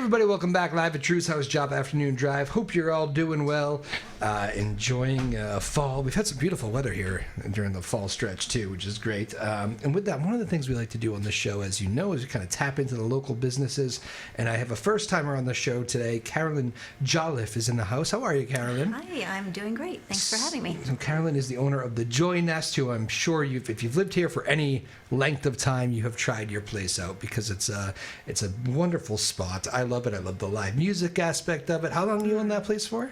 everybody, welcome back live at Drew's House Joppa Afternoon Drive. Hope you're all doing well, enjoying fall. We've had some beautiful weather here during the fall stretch too, which is great. And with that, one of the things we like to do on this show, as you know, is we kind of tap into the local businesses. And I have a first-timer on the show today. Carolyn Jolliffe is in the house. How are you, Carolyn? Hi, I'm doing great. Thanks for having me. So Carolyn is the owner of the Joy Nest, who I'm sure if you've lived here for any length of time, you have tried your place out because it's a wonderful spot. I love it. I love the live music aspect of it. How long are you in that place for?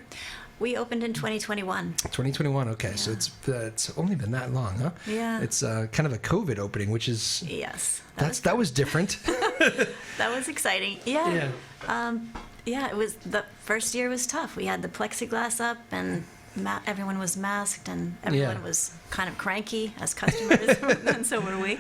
We opened in 2021. 2021, okay. Yeah. So it's only been that long, huh? Yeah. It's kind of a COVID opening, which is... Yes. That was different. That was exciting. Yeah. Yeah, it was, the first year was tough. We had the plexiglass up and everyone was masked and everyone was kind of cranky as customers, and so were we.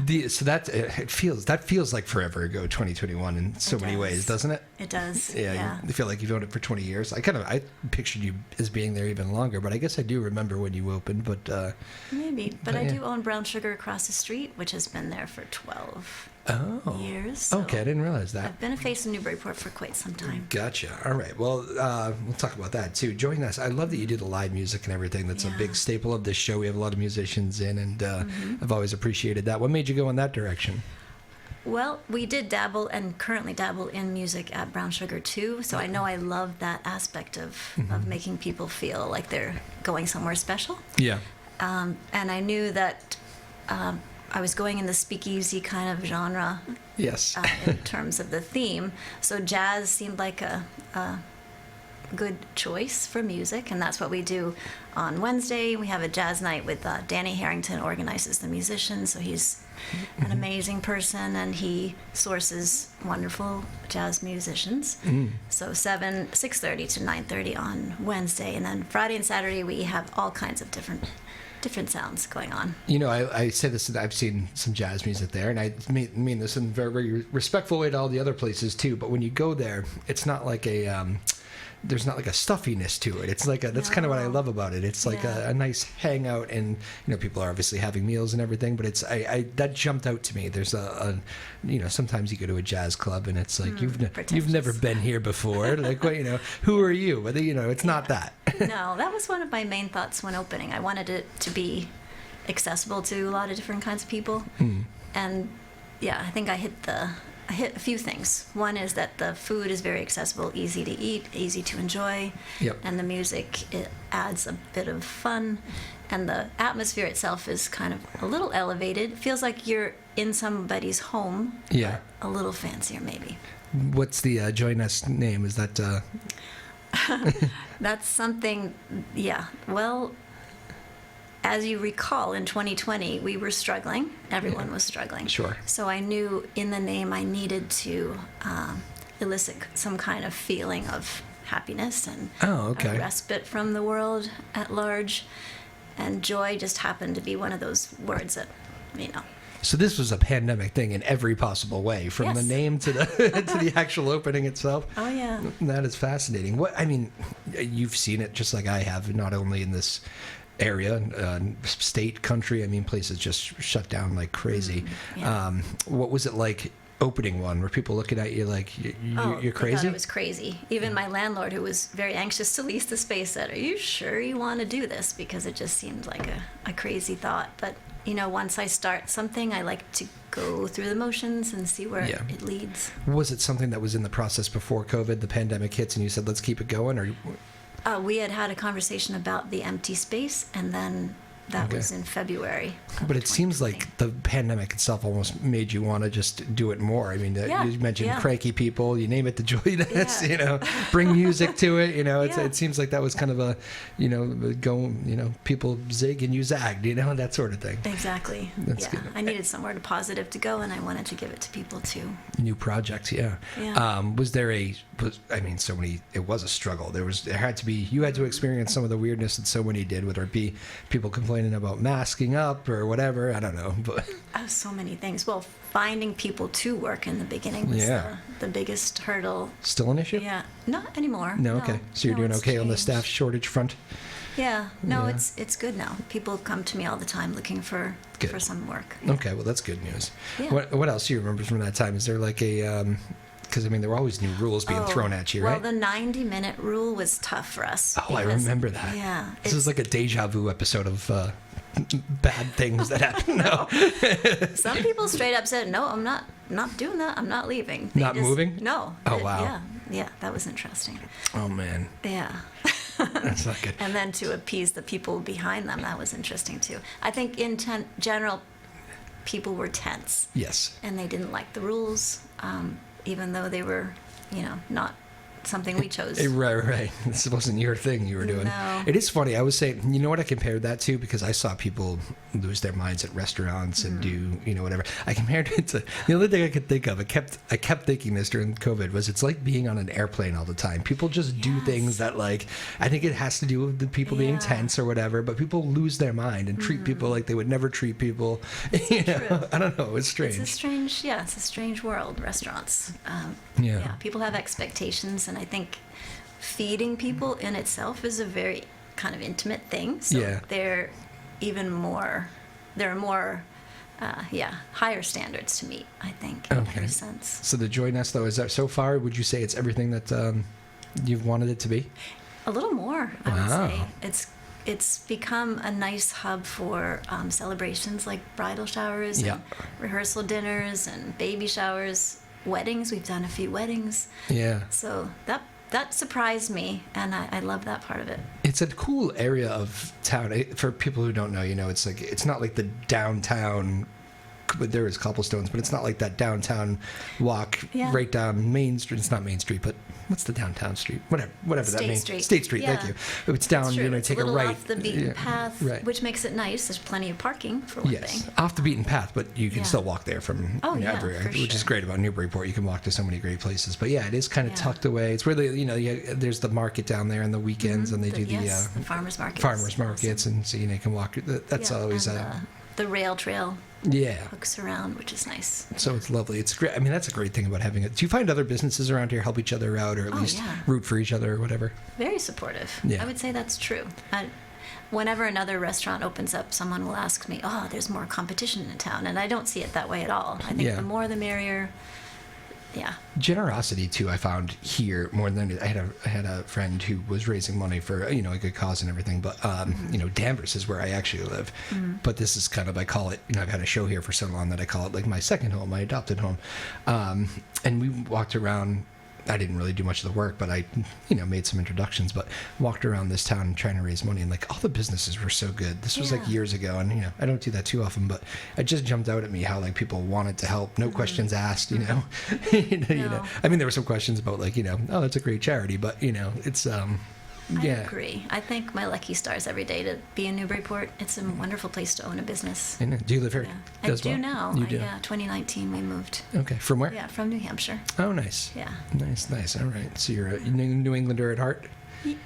That feels like forever ago, 2021, in so many ways, doesn't it? It does. Yeah. You feel like you've owned it for 20 years. I pictured you as being there even longer, but I guess I do remember when you opened. But maybe. But I do own Brown Sugar across the street, which has been there for 12 years. So okay, I didn't realize that. I've been a face in Newburyport for quite some time. Gotcha. All right. Well, we'll talk about that too. Join us. I love that you do the live music and everything. That's a big staple of this show. We have a lot of musicians in, and I've always appreciated that. What made you go in that direction? Well, we did dabble and currently dabble in music at Brown Sugar too, so I know I love that aspect of making people feel like they're going somewhere special. Yeah. And I knew that I was going in the speakeasy kind of genre. Yes. In terms of the theme, so jazz seemed like a good choice for music, and that's what we do on Wednesday. We have a jazz night with Danny Harrington organizes the musicians, so he's an amazing person and he sources wonderful jazz musicians. So 6:30 to 9:30 on Wednesday, and then Friday and Saturday we have all kinds of different sounds going on. You know, I say this, I've seen some jazz music there, and I mean this in a very, very respectful way to all the other places too, but when you go there, it's not like there's not like a stuffiness to it. It's that's kind of what I love about it. It's like a nice hangout, and people are obviously having meals and everything, but it's that jumped out to me. There's sometimes you go to a jazz club and it's like you've never been here before. Like, well, who are you? Whether it's not that. No, that was one of my main thoughts when opening. I wanted it to be accessible to a lot of different kinds of people, and I think I hit a few things. One is that the food is very accessible, easy to eat, easy to enjoy, and the music, it adds a bit of fun, and the atmosphere itself is kind of a little elevated. It feels like you're in somebody's home, but a little fancier maybe. What's the Joy Nest name? Is that... That's something, well... As you recall, in 2020, we were struggling. Everyone was struggling. Sure. So I knew in the name I needed to elicit some kind of feeling of happiness and a respite from the world at large. And joy just happened to be one of those words that, So this was a pandemic thing in every possible way, from the name to the to the actual opening itself. Oh, yeah. That is fascinating. You've seen it just like I have, not only in this area, state, country. Places just shut down like crazy. What was it like opening one? Were people looking at you like you're crazy? I thought it was crazy. Even my landlord, who was very anxious to lease the space, said, "Are you sure you want to do this?" Because it just seemed like a crazy thought. But once I start something, I like to go through the motions and see where it leads. Was it something that was in the process before COVID, the pandemic hits, and you said, "Let's keep it going"? Or we had a conversation about the empty space, and then that was in February. But it seems like the pandemic itself almost made you want to just do it more. You mentioned cranky people, you name it, the Joy Nest, bring music to it. It seems like that was kind of people zig and you zagged, that sort of thing. Exactly. That's good. I needed somewhere positive to go, and I wanted to give it to people too. New projects, was there it was a struggle. You had to experience some of the weirdness that so many did, whether it be people complaining about masking up or whatever. I don't know, but so many things. Well, finding people to work in the beginning was the biggest hurdle. Still an issue? Yeah, not anymore. No, okay. So you're doing okay changed on the staff shortage front? Yeah, it's good now. People come to me all the time looking for some work. Okay, well that's good news. Yeah. What else do you remember from that time? Is there like a Because, I mean, there were always new rules being thrown at you, right? Well, the 90-minute rule was tough for us. Oh, I remember that. Yeah. This is like a deja vu episode of bad things that happen. No. Some people straight up said, no, I'm not doing that. I'm not leaving. Not moving? No. Oh, wow. Yeah, that was interesting. Oh, man. Yeah. That's not good. And then to appease the people behind them, that was interesting too. I think in general, people were tense. Yes. And they didn't like the rules, even though they were, not something we chose. Right. This wasn't your thing you were doing. No. It is funny. I was saying, you know what I compared that to? Because I saw people lose their minds at restaurants and do, whatever. I compared it to, the only thing I could think of, I kept thinking this during COVID, was it's like being on an airplane all the time. People just do things that, like, I think it has to do with the people being tense or whatever, but people lose their mind and treat people like they would never treat people. True. I don't know. It's strange. It's a strange world, restaurants. People have expectations, and I think feeding people in itself is a very kind of intimate thing. So there are more higher standards to meet, I think, in every sense. So the Joy Nest, though, is that so far, would you say it's everything that you've wanted it to be? A little more, I would say. It's become a nice hub for celebrations like bridal showers and rehearsal dinners and baby showers, weddings. We've done a few weddings. Yeah. So that surprised me, and I love that part of it. It's a cool area of town. For people who don't know, it's like, it's not like the downtown, but there is cobblestones, but it's not like that downtown walk right down Main Street. It's not Main Street, but what's the downtown street? Whatever that means. State Street. Thank you. It's down. It's take a a little right. off the beaten path, which makes it nice. There's plenty of parking for one thing. Off the beaten path, but you can still walk there from everywhere, which is great about Newburyport. You can walk to so many great places. But it is kind of tucked away. It's where there's the market down there on the weekends, and they do the farmers markets. Farmers markets, and so you can walk. That's always the rail trail. Hooks around, which is nice. So it's lovely. It's great. I mean, that's a great thing about having it. Do you find other businesses around here help each other out, or at least root for each other or whatever? Very supportive. I would say that's true. Whenever another restaurant opens up, someone will ask me, "Oh, there's more competition in town," and I don't see it that way at all. I think the more the merrier. Generosity too, I found here more than I had a friend who was raising money for a good cause and everything, but Danvers is where I actually live. But this is kind of, I call it, I've had a show here for so long that I call it like my second home, my adopted home. And we walked around. I didn't really do much of the work, but I, made some introductions, but walked around this town trying to raise money, and like all the businesses were so good. This was like years ago, and I don't do that too often, but it just jumped out at me how like people wanted to help, no questions asked, you know. I mean, there were some questions about like, oh, that's a great charity, but it's I agree. I thank my lucky stars every day to be in Newburyport. It's a wonderful place to own a business. Do you live here? I do now. You do? 2019 we moved. Okay. From where? Yeah, from New Hampshire. Oh, nice. Yeah. Nice. All right. So you're a New Englander at heart?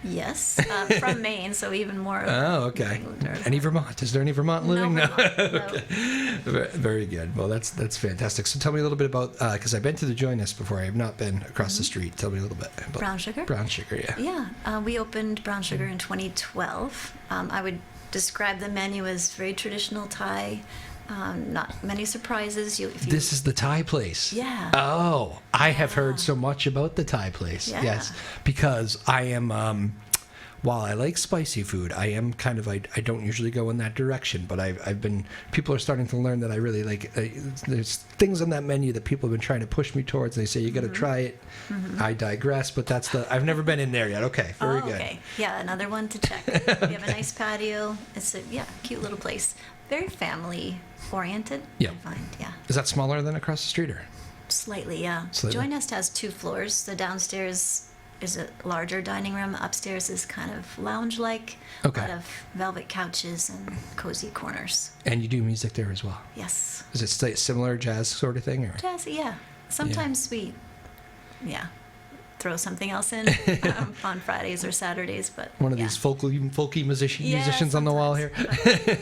Yes. From Maine, so even more. Oh, okay. Any Vermont? Is there any Vermont living? No. Okay. Very good. Well, that's fantastic. So tell me a little bit about, because I've been to the Joy Nest before. I have not been across the street. Tell me a little bit about Brown Sugar? Brown Sugar, yeah. Yeah. We opened Brown Sugar in 2012. I would describe the menu as very traditional Thai. Not many surprises. This is the Thai place. Yeah. Oh, I have heard so much about the Thai place. Yeah. Yes, because I am. While I like spicy food, I am kind of. I don't usually go in that direction, but I've been. People are starting to learn that I really like. There's things on that menu that people have been trying to push me towards. They say you got to try it. I digress, but that's the. I've never been in there yet. Okay, very good. Okay, yeah, another one to check. We have a nice patio. It's a cute little place. Very family oriented. Yeah. I find, Is that smaller than across the street, or? Slightly, yeah. Joy Nest has 2 floors. The downstairs is a larger dining room. Upstairs is kind of lounge-like. Okay. A lot of velvet couches and cozy corners. And you do music there as well? Yes. Is it similar jazz sort of thing, or? Jazzy, yeah. Sometimes we, throw something else in on Fridays or Saturdays, but one of these folky musicians on the wall here.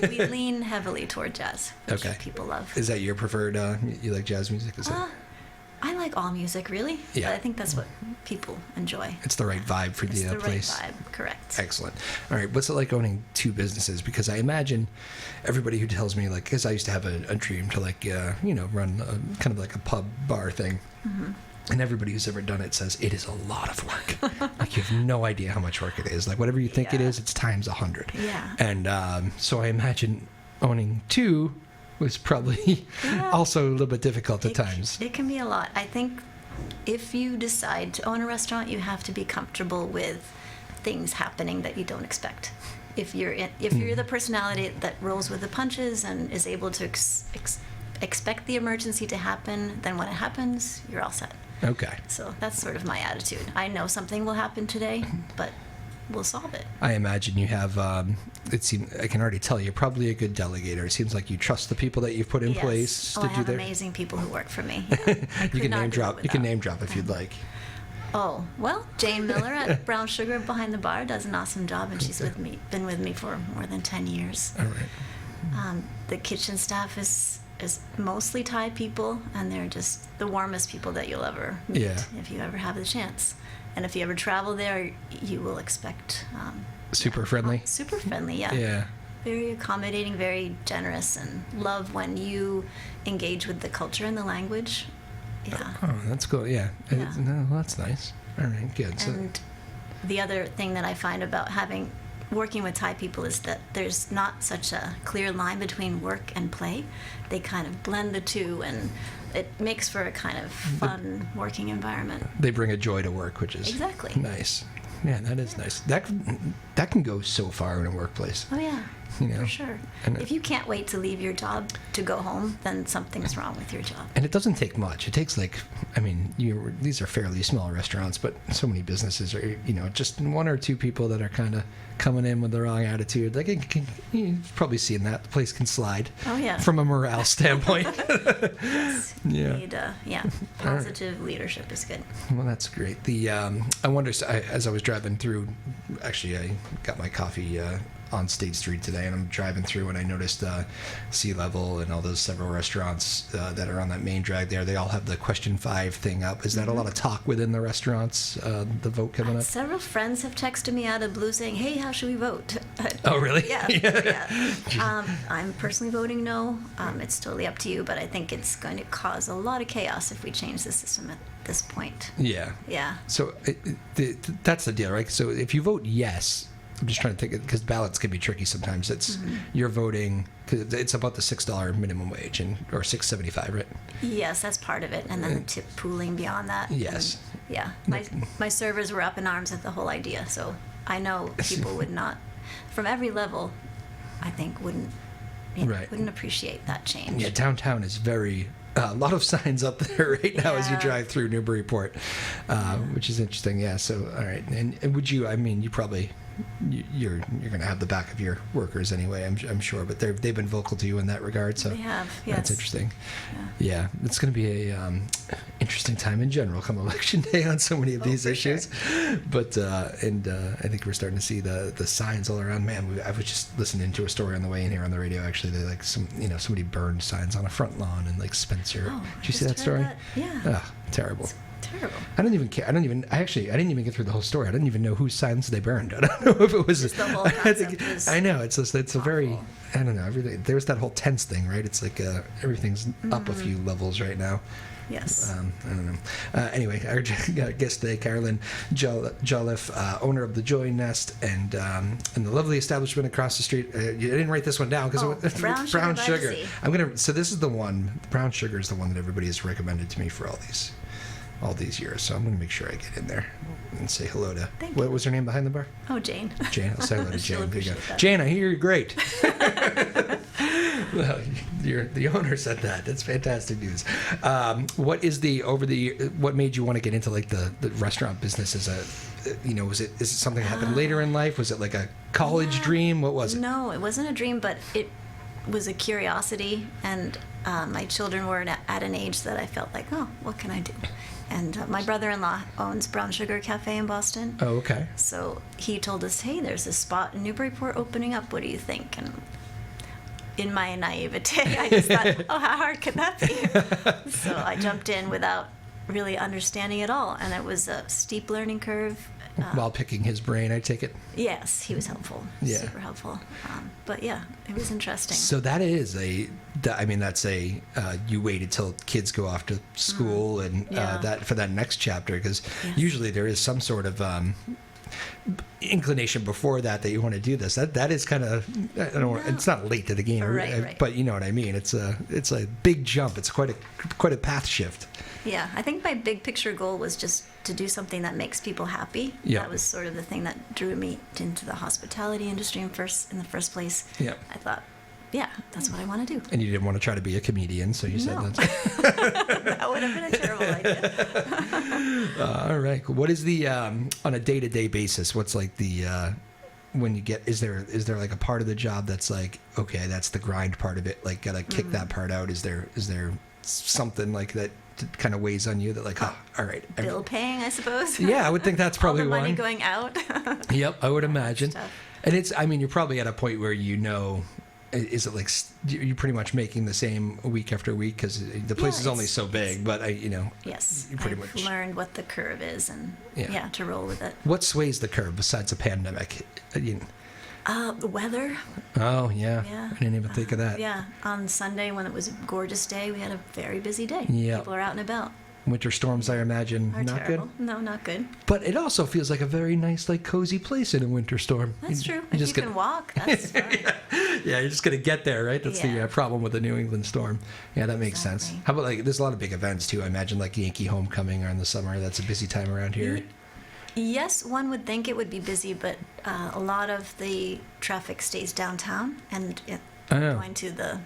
We lean heavily toward jazz, which people love. Is that your preferred? You like jazz music? Is it? I like all music, really. Yeah. But I think that's what people enjoy. It's the right vibe for the place. Right vibe, correct. Excellent. All right, what's it like owning 2 businesses? Because I imagine everybody who tells me, like, because I used to have a dream to, like, run kind of like a pub bar thing. And everybody who's ever done it says it is a lot of work. Like, you have no idea how much work it is. Like, whatever you think it is, it's times 100. Yeah. And so I imagine owning 2 was probably also a little bit difficult at times. It can be a lot. I think if you decide to own a restaurant, you have to be comfortable with things happening that you don't expect. If you're the personality that rolls with the punches and is able to expect the emergency to happen, then when it happens, you're all set. Okay. So that's sort of my attitude. I know something will happen today, but we'll solve it. I imagine you have, I can already tell you're probably a good delegator. It seems like you trust the people that you've put in place to I do have their... amazing people who work for me. Yeah. You can name drop. You can name drop if you'd like. Oh, well, Jane Miller at Brown Sugar behind the bar does an awesome job, and she's been with me for more than 10 years. All right. The kitchen staff is mostly Thai people, and they're just the warmest people that you'll ever meet if you ever have the chance. And if you ever travel there, you will expect... super friendly? Super friendly, yeah. Yeah. Very accommodating, very generous, and love when you engage with the culture and the language. Yeah. Oh, that's cool. Yeah. Yeah. No, that's nice. All right, good. And the other thing that I find about working with Thai people is that there's not such a clear line between work and play. They kind of blend the two, and it makes for a kind of fun working environment. They bring a joy to work, which is exactly nice. Yeah, that is nice. That can go so far in a workplace. Oh yeah. You know? For sure. And if you can't wait to leave your job to go home, then something's wrong with your job. And it doesn't take much. It takes these are fairly small restaurants, but so many businesses are, just 1 or 2 people that are kind of coming in with the wrong attitude. Like, you've probably seen that. The place can slide. Oh, yeah. From a morale standpoint. Yes. Yeah. You need, positive leadership is good. Well, that's great. I wonder, as I was driving through, actually, I got my coffee on State Street today, and I'm driving through, and I noticed Sea Level and all those several restaurants that are on that main drag there. They all have the question 5 thing up. Is that a lot of talk within the restaurants? The vote coming up. Several friends have texted me out of blue saying, "Hey, how should we vote?" Oh, really? Yeah. Yeah. I'm personally voting no. It's totally up to you, but I think it's going to cause a lot of chaos if we change the system at this point. Yeah. Yeah. So that's the deal, right? So if you vote yes. I'm just trying to think, because ballots can be tricky sometimes. It's you're voting, cause it's about the $6 minimum wage or $6.75, right? Yes, that's part of it, and then the tip pooling beyond that. Yes. And, yeah, my servers were up in arms at the whole idea, so I know people would not, from every level, I think wouldn't appreciate that change. Yeah, downtown is very. A lot of signs up there right now as you drive through Newburyport, which is interesting. Yeah. So, all right. And would you? I mean, you probably you're going to have the back of your workers anyway. I'm sure, but they've been vocal to you in that regard. So they have. Yes. That's interesting. Yeah. It's going to be a interesting time in general come election day on so many of these issues. Sure. But I think we're starting to see the signs all around. Man, I was just listening to a story on the way in here on the radio. Actually, they somebody burned signs on a front lawn in like Spencer. Oh, did you see that story? Yeah. Terrible. It's terrible. I didn't even care. I didn't even get through the whole story. I didn't even know whose signs they burned. I don't know if it was. Just the whole concept was I know it's a very. awful. I don't know. Everything. There's that whole tense thing, right? It's like everything's up a few levels right now. Yes. I don't know. Anyway, our guest today, Carolyn Jolliffe, owner of the Joy Nest and the lovely establishment across the street. I didn't write this one down because Brown Sugar. So this is the one. Brown Sugar is the one that everybody has recommended to me for all these years. So I'm going to make sure I get in there and say hello to. What was her name behind the bar? Oh, Jane. Jane. I'll say hello to Jane. Appreciate that. Jane, I hear you're great. Well, the owner said that. That's fantastic news. What made you want to get into like the restaurant business as is it something that happened later in life? Was it like a college dream? What was it? No, it wasn't a dream, but it was a curiosity, and my children were at an age that I felt like, oh, what can I do? And my brother-in-law owns Brown Sugar Cafe in Boston. Oh, okay. So he told us, hey, there's a spot in Newburyport opening up. What do you think? And in my naivete, I just thought, oh, how hard could that be? So I jumped in without really understanding it all. And it was a steep learning curve. while picking his brain, I take it. Yes, he was helpful. Yeah. Super helpful. But yeah, it was interesting. So that is that's you waited till kids go off to school and Yeah. that for that next chapter, because Yes. usually there is some sort of inclination before that you want to do this. That is kind of, I don't know, it's not late to the game, Right. but you know what I mean. It's a big jump. It's quite a path shift. Yeah, I think my big picture goal was just to do something that makes people happy. Yeah. That was sort of the thing that drew me into the hospitality industry in the first place. Yeah. I thought, yeah, that's what I want to do. And you didn't want to try to be a comedian, so you No. said that. That would have been a terrible idea. All right. What is the on a day-to-day basis? What's like the when you get, is there like a part of the job that's like, okay, that's the grind part of it, like gotta kick that part out? Is there something like that kind of weighs on you that like, all right, Bill paying, I suppose. yeah, I would think that's probably all the money one. going out. Yep, I would imagine. tough. And you're probably at a point where is it like you're pretty much making the same week after week, because the place Yeah, is only so big, but Yes, you pretty I've much learned what the curve is, and Yeah. to roll with it. What sways the curve besides a pandemic? The weather. Oh yeah, Yeah. I didn't even think of that. Yeah, on Sunday when it was a gorgeous day, we had a very busy day. Yeah. People are out and about. Winter storms, I imagine, Are not terrible. good. No, not good. But it also feels like a very nice, like cozy place in a winter storm. That's true. You If just you can walk, that's fine. Yeah, you're just gonna get there, right? That's the Yeah. problem with the New England storm. Yeah, that makes sense. Exactly. How about like there's a lot of big events too? I imagine like Yankee Homecoming or in the summer. That's a busy time around here. Yes, one would think it would be busy, but a lot of the traffic stays downtown and Oh. going to the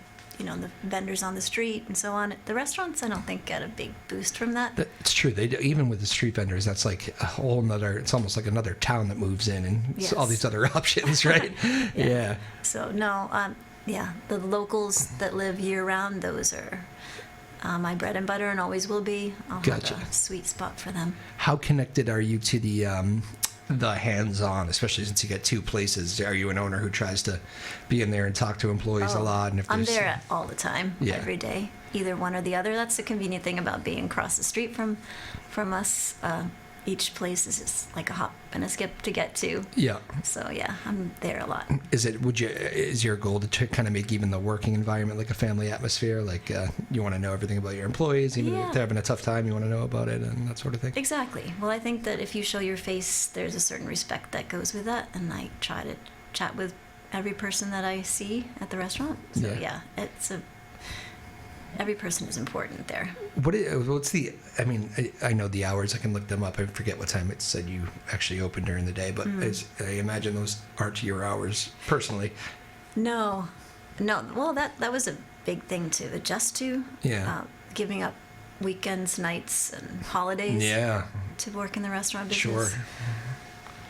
vendors on the street and so on. The restaurants, I don't think, get a big boost from that. It's true. They do, even with the street vendors, that's like a whole nother. It's almost like another town that moves in, and Yes. all these other options, right? Yeah. So no, the locals that live year round, those are my bread and butter and always will be. I'll Gotcha. have a sweet spot for them. How connected are you to the hands-on, especially since you get two places? Are you an owner who tries to be in there and talk to employees a lot? And if I'm there's, there all the time, Yeah. every day, either one or the other. That's the convenient thing about being across the street from us. Each place is just like a hop and a skip to get to. Yeah. So yeah, I'm there a lot. Is your goal to kind of make even the working environment like a family atmosphere? Like you want to know everything about your employees, even if they're having a tough time, you want to know about it and that sort of thing? Exactly. Well, I think that if you show your face, there's a certain respect that goes with that, and I try to chat with every person that I see at the restaurant. So Yeah. every person is important there. I know the hours. I can look them up. I forget what time it said you actually open during the day, but I imagine those aren't your hours personally. No. Well, that was a big thing to adjust to. Yeah. Giving up weekends, nights, and holidays Yeah. to work in the restaurant business. Sure.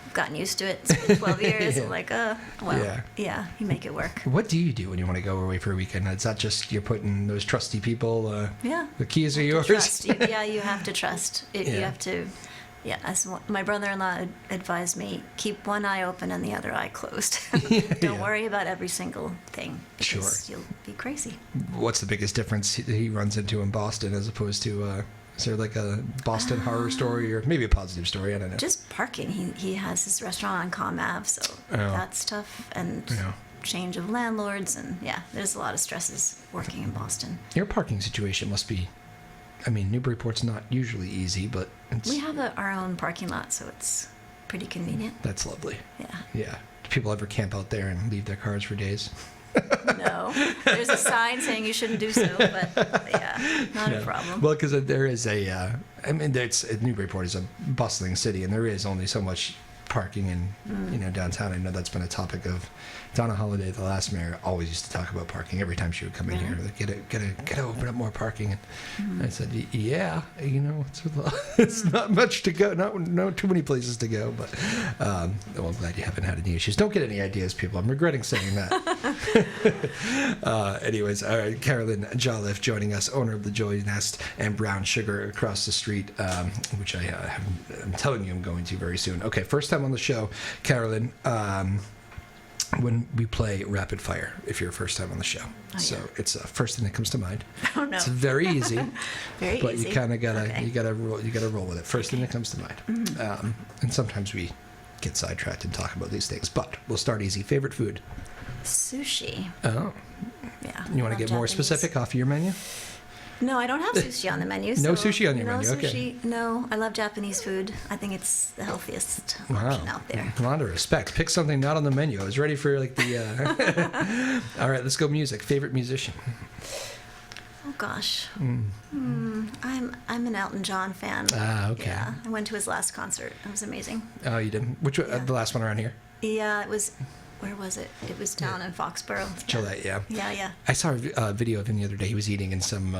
I've gotten used to it. It's been 12 years. Yeah. I'm like, yeah, you make it work. What do you do when you want to go away for a weekend? It's not just you're putting those trusty people. Yeah. The keys are yours. Trust. You have to trust. You Yeah. have to. Yeah, as my brother-in-law advised me, keep one eye open and the other eye closed. Don't worry about every single thing, because you'll be crazy. What's the biggest difference he runs into in Boston as opposed to? Is there like a Boston horror story or maybe a positive story? I don't know. Just parking. He has his restaurant on Comm Ave, so that's tough. And change of landlords, and there's a lot of stresses working in Boston. Your parking situation must be. I mean, Newburyport's not usually easy, but We have our own parking lot, so it's pretty convenient. That's lovely. Yeah. Yeah. Do people ever camp out there and leave their cars for days? No. There's a sign saying you shouldn't do so, but not a problem. Well, because there is Newburyport is a bustling city, and there is only so much parking in downtown. I know that's been a topic of Donna Holiday, the last mayor, always used to talk about parking every time she would come in here. Like, gotta open up more parking. And I said, it's not much to go, not too many places to go. But well, I'm glad you haven't had any issues. Don't get any ideas, people. I'm regretting saying that. Anyways, all right, Carolyn Jolliffe joining us, owner of the Joy Nest and Brown Sugar across the street, which I'm telling you I'm going to very soon. Okay, first time on the show, Carolyn. when we play rapid fire if you're a first time on the show. Oh, So yeah. it's first thing that comes to mind. Oh no. It's very easy, Very but easy. you kind of gotta Okay. you gotta roll with it. First thing that comes to mind. And sometimes we get sidetracked and talk about these things, but we'll start easy. Favorite food? Sushi. Oh, Yeah. you want to love get more Japanese. specific off of your menu? No, I don't have sushi on the menu. No so sushi on your menu, okay. Sushi, no, I love Japanese food. I think it's the healthiest Wow. option out there. A lot of respect. Pick something not on the menu. I was ready for like the. All right, let's go music. Favorite musician? Oh gosh. I'm an Elton John fan. Ah, okay. Yeah, I went to his last concert. It was amazing. Oh, you did. Which one? Yeah. The last one around here? Yeah, it was. Where was it? It was down in Foxborough. Gillette, yeah. Yeah. I saw a video of him the other day. He was eating in some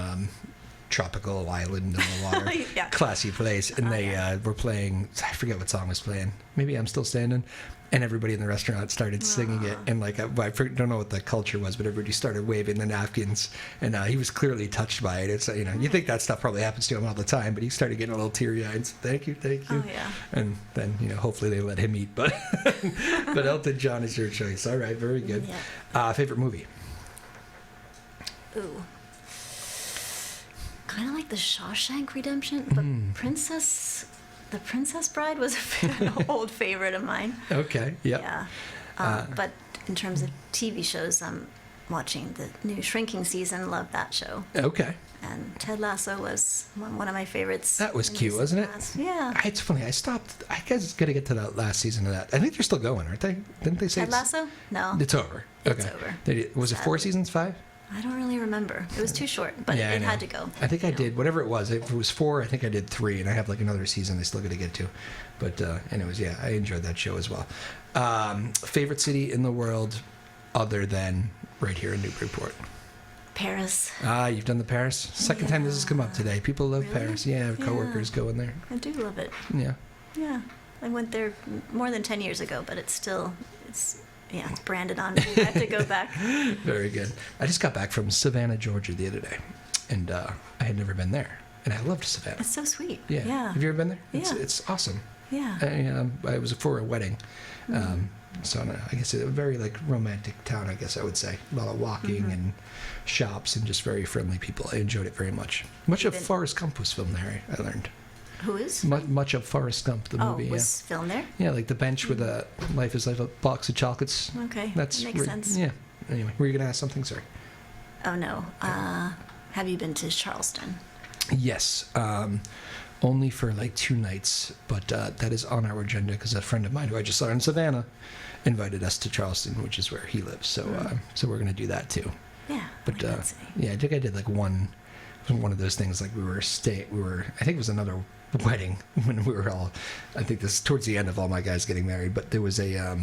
tropical island on the water, Yeah. classy place, and they yeah. were playing. I forget what song was playing. Maybe I'm Still Standing. And everybody in the restaurant started singing it, and like don't know what the culture was, but everybody started waving the napkins, and he was clearly touched by it. It's you think that stuff probably happens to him all the time, but he started getting a little teary-eyed. And said, thank you. Oh yeah. And then hopefully they let him eat, but but Elton John is your choice. All right, very good. Yeah. Favorite movie? Ooh. Kind of like the Shawshank Redemption, but The Princess Bride was an old favorite of mine. Okay. Yep. Yeah. But in terms of TV shows, I'm watching the new Shrinking Season. Love that show. Okay. And Ted Lasso was one of my favoriits. That was in cute, recent wasn't it? past. Yeah. It's funny. I stopped. I guess got to get to that last season of that. I think they're still going, aren't they? Didn't they say Ted Lasso? No. it's over? Okay. It's over. Was it 4 Sadly. seasons? 5? I don't really remember. It was too short, but Yeah, I it know. had to go. I think I you know. did whatever it was. If it was 4, I think I did 3, and I have like another season I still got to get to. But anyways, yeah, I enjoyed that show as well. Favorite city in the world, other than right here in Newburyport? Paris. Ah, you've done the Paris. Second time this has come up today. People love Really? Paris. Yeah, Yeah. coworkers go in there. I do love it. Yeah. Yeah. I went there more than 10 years ago, but it's branded on me. I have to go back. Very good. I just got back from Savannah, Georgia the other day, and I had never been there, and I loved Savannah. It's so sweet. Yeah. Yeah. Have you ever been there? Yeah. It's awesome. Yeah. I was for a wedding, so I guess a very like romantic town. I guess I would say a lot of walking and shops and just very friendly people. I enjoyed it very much. Much of Even- Forrest Gump was filmed there. I learned Who is? much of Forrest Gump the movie. Was filmed there? Yeah, like the bench with a life is like a box of chocolates. Okay. That's makes sense. Yeah. Anyway, were you gonna ask something? Sorry. Oh no. Have you been to Charleston? Yes, only for like 2 nights, but that is on our agenda because a friend of mine who I just saw in Savannah invited us to Charleston, which is where he lives. So, so we're gonna do that too. Yeah. But I would say. yeah, I think I did like one of those things. Like I think it was another wedding when we were all. I think this is towards the end of all my guys getting married, but there was a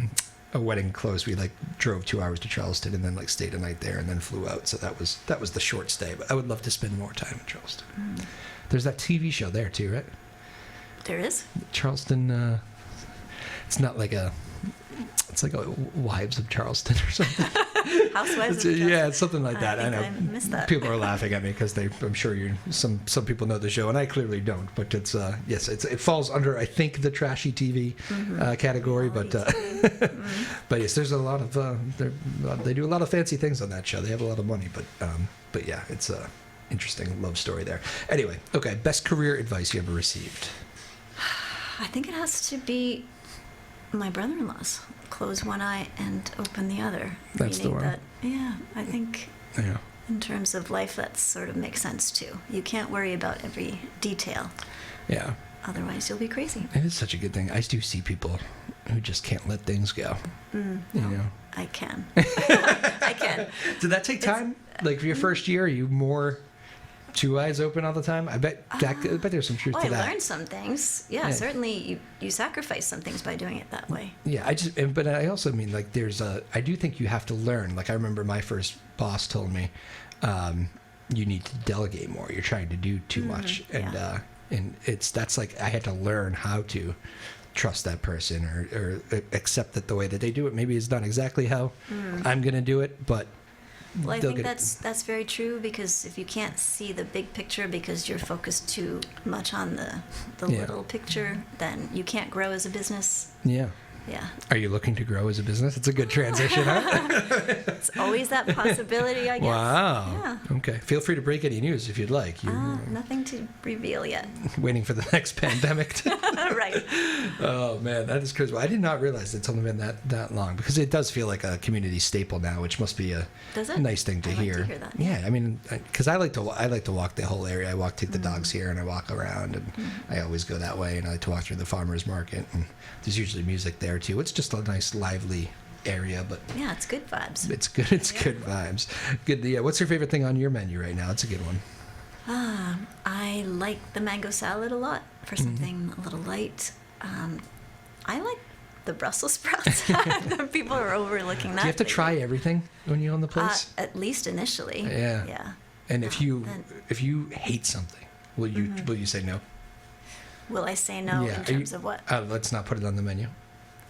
wedding close. We like drove 2 hours to Charleston and then like stayed a night there and then flew out. So that was the short stay. But I would love to spend more time in Charleston. There's that TV show there too, right? There is? Charleston. It's not like it's like a Wives of Charleston or something. Housewives of Yeah, it's something like that. I think know. I missed that. People are laughing at me because I'm sure some people know the show, and I clearly don't. But it's yes, it falls under I think the trashy TV category. But but yes, there's a lot of they do a lot of fancy things on that show. They have a lot of money, but yeah, it's a interesting love story there. Anyway, okay, best career advice you ever received? I think it has to be my brother-in-law's. Close one eye and open the other. That's the Meaning one. that, yeah, I think Yeah. in terms of life, that sort of makes sense too. You can't worry about every detail. Yeah. Otherwise, you'll be crazy. It is such a good thing. I do see people who just can't let things go. You know. I can. I can. Did that take time? Like for your first year, are you more 2 eyes open all the time? I bet there's some truth Well, to I that. learned some things. Yeah, certainly you sacrifice some things by doing it that way. Yeah, but I also mean like I do think you have to learn. Like I remember my first boss told me, you need to delegate more. You're trying to do too much, and that's like I had to learn how to trust that person or accept that the way that they do it maybe is not exactly how I'm gonna do it, but. Well, I they'll think get that's very true because if you can't see the big picture because you're focused too much on the little picture, then you can't grow as a business. Yeah. Yeah. Are you looking to grow as a business? It's a good transition, huh? It's always that possibility, I guess. Wow. Yeah. Okay. Feel free to break any news if you'd like. You're Nothing to reveal yet. waiting for the next pandemic to... Right. Oh, man, that is crazy. Well, I did not realize it's only been that long, because it does feel like a community staple now, which must be a Does it? nice thing to I'd like hear. to hear that. Yeah, I mean, because I like to walk the whole area. Take the dogs here, and I walk around, and I always go that way, and I like to walk through the farmers market, and there's usually music there too. It's just a nice, lively area, but Yeah, it's good vibes. it's good. It's good vibes. Good. Yeah. What's your favorite thing on your menu right now? It's a good one. I like the mango salad a lot for something a little light. I like the Brussels sprouts. People are overlooking that. Do you have to try everything when you own the place? At least initially. Yeah. Yeah. And if you then- hate something, will you say no? Will I say no Yeah. in terms of what? Let's not put it on the menu.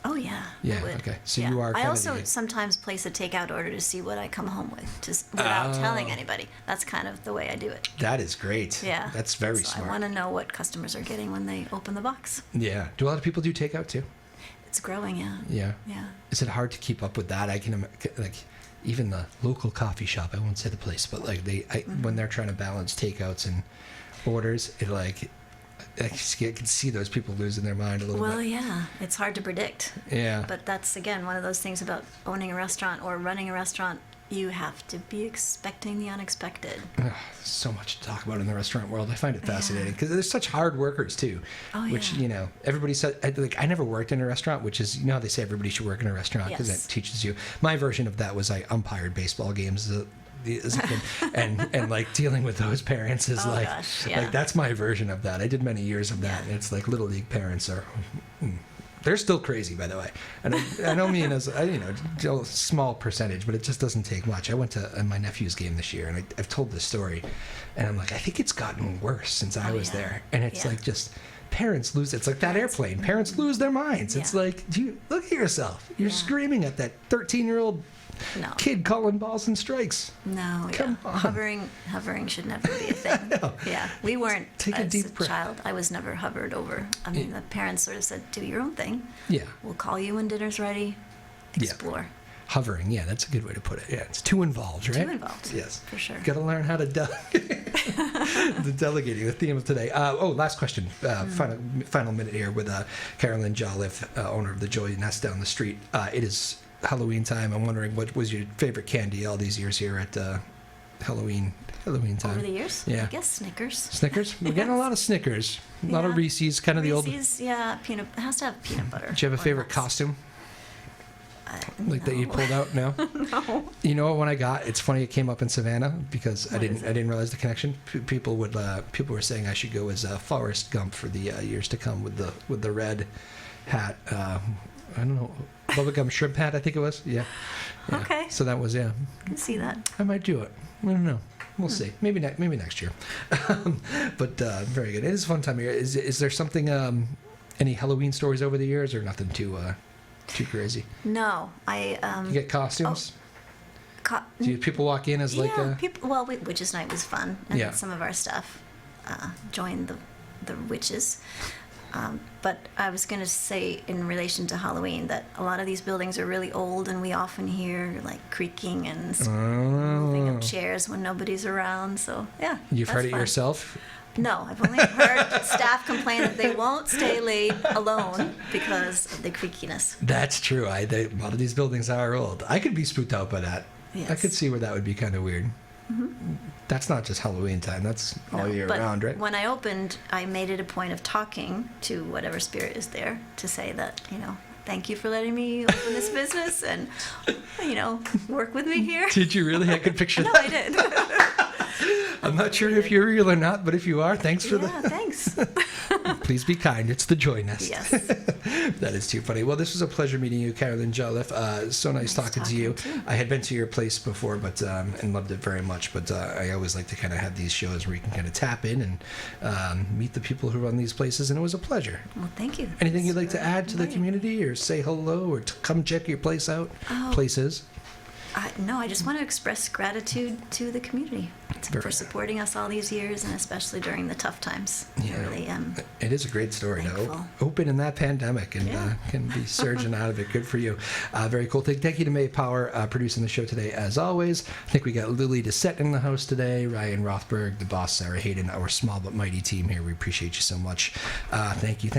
Oh yeah. Yeah, I would. okay. So Yeah. you are I kinda also the- sometimes place a takeout order to see what I come home with, just without telling anybody. That's kind of the way I do it. That is great. Yeah. That's very So smart. I want to know what customers are getting when they open the box. Yeah. Do a lot of people do takeout too? It's growing, yeah. Yeah. Yeah. Is it hard to keep up with that? I can like even the local coffee shop. I won't say the place, but like when they're trying to balance takeouts and orders, I can see those people losing their mind a little Well, bit. yeah, it's hard to predict. Yeah. But that's, again, one of those things about owning a restaurant or running a restaurant. You have to be expecting the unexpected. So much to talk about in the restaurant world. I find it fascinating because they're such hard workers too. Oh, which yeah. everybody said. I never worked in a restaurant, which is how they say everybody should work in a restaurant because Yes. it teaches you. My version of that was I umpired baseball games as a kid, and like dealing with those parents is Oh, like gosh, yeah. like that's my version of that. I did many years of that, Yeah. and it's like little league parents are. They're still crazy, by the way. And I don't mean as a small percentage, but it just doesn't take much. I went to my nephew's game this year, and I've told this story, and I'm like, I think it's gotten worse since I was yeah. there. And it's Yeah. like just parents lose. It's like that airplane. Parents lose their minds. It's Yeah. like, do you look at yourself? You're Yeah. screaming at that 13-year-old No. kid calling balls and strikes. No, Come yeah. on. Hovering should never be a thing. No. Yeah, we weren't Take a as deep a breath. child. I was never hovered over. I mean, the parents sort of said, "Do your own thing. Yeah. We'll call you when dinner's ready. Yeah. Explore." Hovering, yeah, that's a good way to put it. Yeah, it's too involved, right? Too involved. Yes, for sure. Got to learn how to the delegating. The theme of today. Last question. Final minute here with Carolyn Jolliffe, owner of the Joy Nest down the street. It is Halloween time. I'm wondering what was your favorite candy all these years here at Halloween time. Over the years, Yeah. I guess Snickers. Snickers. We're getting a lot of Snickers. A lot of Yeah. Reese's. Kind of the old. Reese's, yeah, peanut. It has to have peanut butter. Do you have a or favorite nuts. costume? Like that you No. pulled out? No. No. You know what? When I got, it's funny. It came up in Savannah because I didn't realize the connection. People were saying I should go as Forrest Gump for the years to come with the red hat. I don't know, bubblegum shrimp hat. I think it was. Yeah. Okay. So that was I can see that. I might do it. I don't know. We'll see. Maybe next year. But very good. It is a fun time of year. Is there something? Any Halloween stories over the years, or nothing too crazy? No, I. You get costumes? Do people walk in as like yeah, a? people. Well, Witches Night was fun, and Yeah. some of our staff joined the witches. But I was going to say, in relation to Halloween, that a lot of these buildings are really old, and we often hear like creaking and moving of chairs when nobody's around. So yeah, You've that's heard it fun. yourself? No, I've only heard staff complain that they won't stay late alone because of the creakiness. That's true. A lot of these buildings are old. I could be spooked out by that. Yes. I could see where that would be kind of weird. That's not just Halloween time. That's all No, year but round, right? when I opened, I made it a point of talking to whatever spirit is there to say that, thank you for letting me open this business and, work with me here. Did you really? I could picture No, that. I did. I'm not sure if you're real or not, but if you are, thanks for Yeah, thanks. Please be kind. It's the Joy Nest. Yes. That is too funny. Well, this was a pleasure meeting you, Carolyn Jolliffe. So nice talking to you. talking too. I had been to your place before, but and loved it very much. But I always like to kind of have these shows where you can kind of tap in and meet the people who run these places, and it was a pleasure. Well, thank you. Anything you'd like Thanks to for add to the inviting. community, or say hello, or to come check your place out? Oh. Places. No, I just want to express gratitude to the community Very for supporting us all these years, and especially during the tough times. Yeah. I really am. It is a great story to Thankful. open in that pandemic and Yeah. can be surging out of it. Good for you. Very cool. Thank you to May Power producing the show today, as always. I think we got Lily DeSette in the house today, Ryan Rothberg, the boss, Sarah Hayden, our small but mighty team here. We appreciate you so much. Thank you,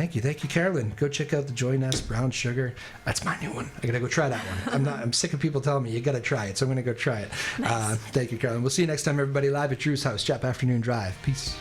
Carolyn. Go check out the Joy Nest Brown Sugar. That's my new one. I gotta go try that one. I'm sick of people telling me you gotta try it, so I'm gonna go try it. Nice. Thank you, Carolyn. We'll see you next time, everybody, live at Drew's house, Joppa Afternoon Drive. Peace.